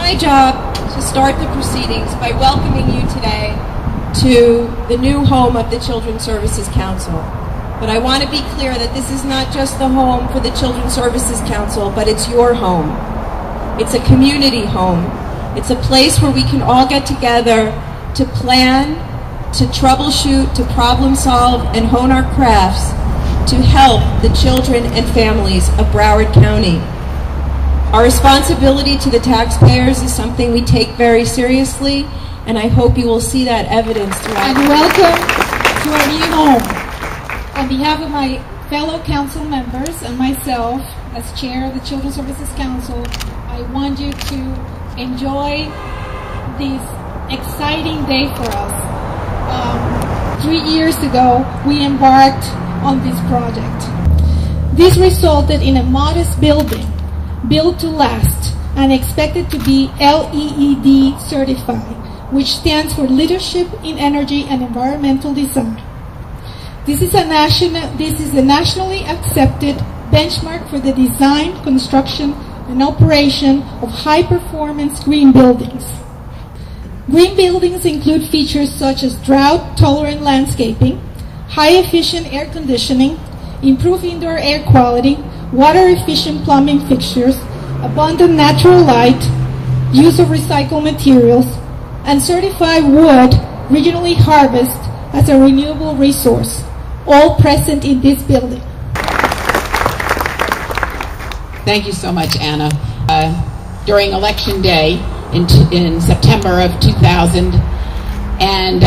my job to start the proceedings by welcoming you today to the new home of the Children's Services Council. But I want to be clear that this is not just the home for the Children's Services Council, but it's your home. It's a community home. It's a place where we can all get together to plan, to troubleshoot, to problem solve, and hone our crafts to help the children and families of Broward County. Our responsibility to the taxpayers is something we take very seriously, and I hope you will see that evidence throughout. And welcome to our new home. On behalf of my fellow council members and myself, as chair of the Children's Services Council, I want you to enjoy this exciting day for us. 3 years ago, we embarked on this project. This resulted in a modest building, built to last, and expected to be LEED certified, which stands for Leadership in Energy and Environmental Design. This is a nationally accepted benchmark for the design, construction, and operation of high-performance green buildings. Green buildings include features such as drought-tolerant landscaping, high-efficient air conditioning, improved indoor air quality, water-efficient plumbing fixtures, abundant natural light, use of recycled materials, and certified wood regionally harvested as a renewable resource, all present in this building. Thank you so much, Anna. During Election Day in September of 2000, and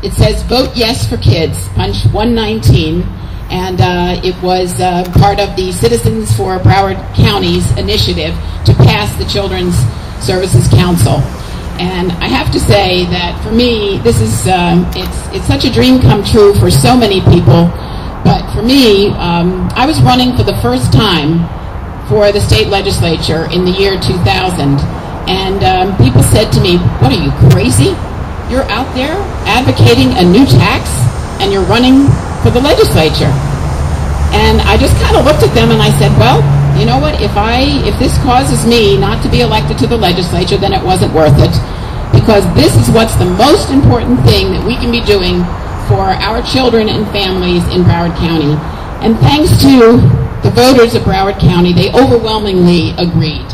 it says, "Vote yes for kids," punch 119, and it was part of the Citizens for Broward County's initiative to pass the Children's Services Council. And I have to say that for me, this is it's such a dream come true for so many people. But for me, I was running for the first time for the state legislature in the year 2000, and people said to me, "What are you, crazy? You're out there advocating a new tax, and you're running for the legislature?" And I just kind of looked at them and I said, "Well, you know what, if this causes me not to be elected to the legislature, then it wasn't worth it, because this is what's the most important thing that we can be doing for our children and families in Broward County." And thanks to the voters of Broward County, they overwhelmingly agreed.